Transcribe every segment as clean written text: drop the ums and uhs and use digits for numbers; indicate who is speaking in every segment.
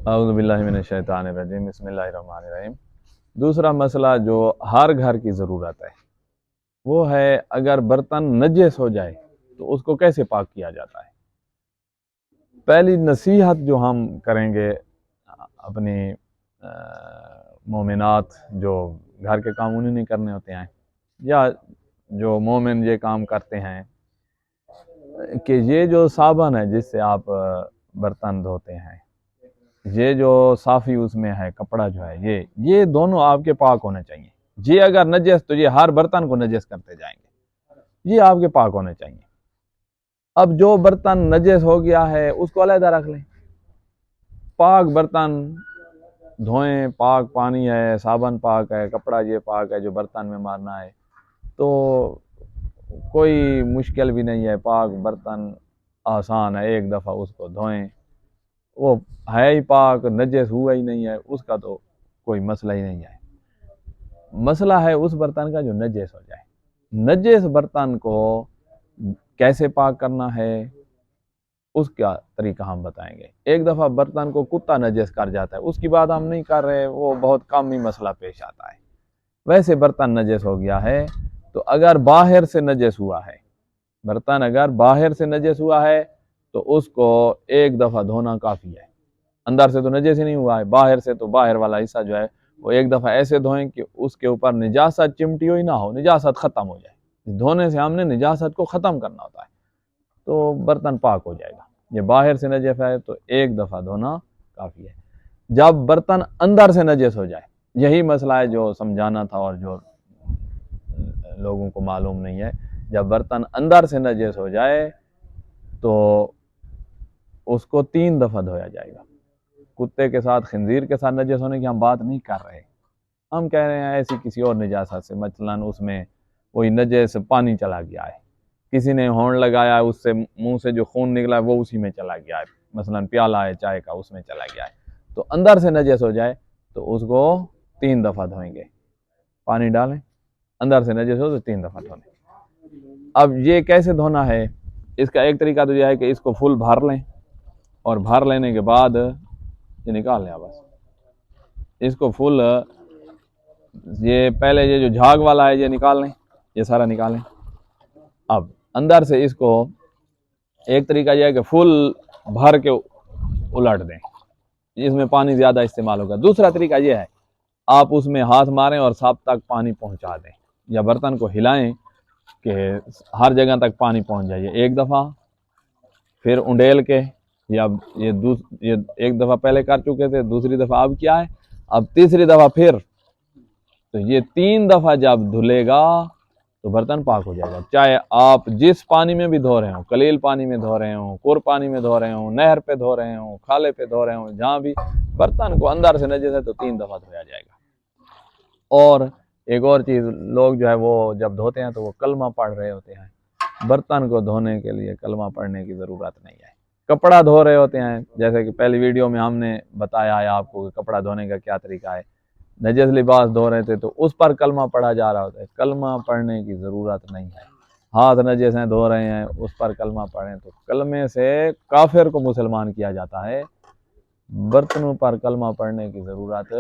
Speaker 1: اعوذ باللہ من الشیطان الرجیم، بسم اللہ الرحمن الرحیم۔ دوسرا مسئلہ جو ہر گھر کی ضرورت ہے وہ ہے اگر برتن نجس ہو جائے تو اس کو کیسے پاک کیا جاتا ہے۔ پہلی نصیحت جو ہم کریں گے اپنی مومنات جو گھر کے کام انہیں نہیں کرنے ہوتے ہیں یا جو مومن یہ کام کرتے ہیں کہ یہ جو صابن ہے جس سے آپ برتن دھوتے ہیں، یہ جو صافی اس میں ہے کپڑا جو ہے یہ دونوں آپ کے پاک ہونے چاہیے۔ یہ اگر نجس تو یہ ہر برتن کو نجس کرتے جائیں گے، یہ آپ کے پاک ہونے چاہیے۔ اب جو برتن نجس ہو گیا ہے اس کو علیحدہ رکھ لیں، پاک برتن دھوئیں، پاک پانی ہے، صابن پاک ہے، کپڑا یہ پاک ہے جو برتن میں مارنا ہے، تو کوئی مشکل بھی نہیں ہے، پاک برتن آسان ہے، ایک دفعہ اس کو دھوئیں، وہ ہے ہی پاک، نجس ہوا ہی نہیں ہے، اس کا تو کوئی مسئلہ ہی نہیں ہے۔ مسئلہ ہے اس برتن کا جو نجس ہو جائے۔ نجس برتن کو کیسے پاک کرنا ہے اس کا طریقہ ہم بتائیں گے۔ ایک دفعہ برتن کو کتا نجس کر جاتا ہے، اس کی بات ہم نہیں کر رہے، وہ بہت کم ہی مسئلہ پیش آتا ہے۔ ویسے برتن نجس ہو گیا ہے تو اگر باہر سے نجس ہوا ہے، برتن اگر باہر سے نجس ہوا ہے تو اس کو ایک دفعہ دھونا کافی ہے۔ اندر سے تو نجس ہی نہیں ہوا ہے، باہر سے تو باہر والا حصہ جو ہے وہ ایک دفعہ ایسے دھوئیں کہ اس کے اوپر نجاست چمٹی ہوئی نہ ہو، نجاست ختم ہو جائے۔ دھونے سے ہم نے نجاست کو ختم کرنا ہوتا ہے تو برتن پاک ہو جائے گا۔ یہ باہر سے نجس ہے تو ایک دفعہ دھونا کافی ہے۔ جب برتن اندر سے نجس ہو جائے، یہی مسئلہ ہے جو سمجھانا تھا اور جو لوگوں کو معلوم نہیں ہے، جب برتن اندر سے نجس ہو جائے تو اس کو 3 دفعہ دھویا جائے گا۔ کتے کے ساتھ، خنزیر کے ساتھ نجس ہونے کی ہم بات نہیں کر رہے، ہم کہہ رہے ہیں ایسی کسی اور نجاست سے، مثلاً اس میں کوئی نجس پانی چلا گیا ہے، کسی نے ہونڈ لگایا ہے، اس سے منہ سے جو خون نکلا ہے وہ اسی میں چلا گیا ہے، مثلاً پیالہ ہے چائے کا اس میں چلا گیا ہے، تو اندر سے نجس ہو جائے تو اس کو 3 دفعہ دھوئیں گے۔ پانی ڈالیں، اندر سے نجس ہو تو 3 دفعہ دھونے۔ اب یہ کیسے دھونا ہے، اس کا ایک طریقہ تو یہ ہے کہ اس کو فل بھر لیں، اور بھر لینے کے بعد یہ نکال لیں۔ بس اس کو فل، یہ پہلے یہ جو جھاگ والا ہے یہ نکال لیں، یہ سارا نکالیں۔ اب اندر سے اس کو ایک طریقہ یہ ہے کہ فل بھر کے الٹ دیں، اس میں پانی زیادہ استعمال ہوگا۔ دوسرا طریقہ یہ ہے آپ اس میں ہاتھ ماریں اور سب تک پانی پہنچا دیں، یا برتن کو ہلائیں کہ ہر جگہ تک پانی پہنچ جائے۔ ایک دفعہ پھر انڈیل کے، یا یہ ایک دفعہ پہلے کر چکے تھے، دوسری دفعہ اب کیا ہے، اب تیسری دفعہ پھر، تو یہ 3 دفعہ جب دھلے گا تو برتن پاک ہو جائے گا۔ چاہے آپ جس پانی میں بھی دھو رہے ہوں، کلیل پانی میں دھو رہے ہوں، کور پانی میں دھو رہے ہوں، نہر پہ دھو رہے ہوں، کھالے پہ دھو رہے ہوں، جہاں بھی برتن کو اندر سے نجس ہے تو 3 دفعہ دھویا جائے گا۔ اور ایک اور چیز، لوگ جو ہے وہ جب دھوتے ہیں تو وہ کلمہ پڑھ رہے ہوتے ہیں، برتن کو دھونے کے لیے کلمہ پڑھنے کی ضرورت نہیں ہے۔ کپڑا دھو رہے ہوتے ہیں، جیسے کہ پہلی ویڈیو میں ہم نے بتایا ہے آپ کو کہ کپڑا دھونے کا کیا طریقہ ہے، نجس لباس دھو رہے تھے تو اس پر کلمہ پڑھا جا رہا ہوتا ہے، کلمہ پڑھنے کی ضرورت نہیں ہے۔ ہاتھ نجس ہیں، دھو رہے ہیں، اس پر کلمہ پڑھیں تو کلمے سے کافر کو مسلمان کیا جاتا ہے، برتنوں پر کلمہ پڑھنے کی ضرورت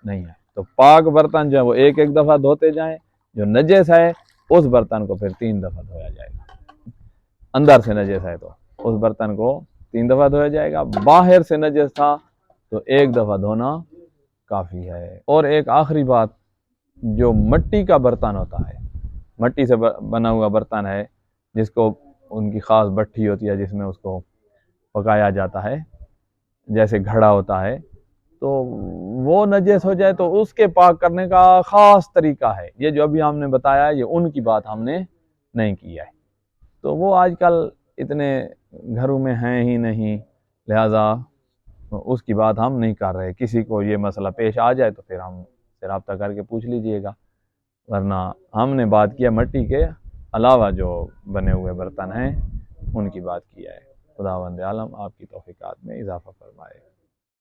Speaker 1: نہیں ہے۔ تو پاک برتن جو ہے وہ ایک ایک دفعہ دھوتے جائیں، جو نجس ہے اس برتن کو پھر 3 دفعہ دھویا جائے گا۔ اندر سے نجس ہے تو اس برتن کو 3 دفعہ دھویا جائے گا، باہر سے نجس تھا تو ایک دفعہ دھونا کافی ہے۔ اور ایک آخری بات، جو مٹی کا برتن ہوتا ہے، مٹی سے بنا ہوا برتن ہے جس کو ان کی خاص بھٹی ہوتی ہے جس میں اس کو پکایا جاتا ہے، جیسے گھڑا ہوتا ہے، تو وہ نجس ہو جائے تو اس کے پاک کرنے کا خاص طریقہ ہے۔ یہ جو ابھی ہم نے بتایا ہے یہ ان کی بات ہم نے نہیں کی ہے، تو وہ آج کل اتنے گھروں میں ہیں ہی نہیں، لہذا اس کی بات ہم نہیں کر رہے۔ کسی کو یہ مسئلہ پیش آ جائے تو پھر ہم سے رابطہ کر کے پوچھ لیجئے گا، ورنہ ہم نے بات کیا مٹی کے علاوہ جو بنے ہوئے برتن ہیں ان کی بات کی ہے۔ خداوند عالم آپ کی توفیقات میں اضافہ فرمائے۔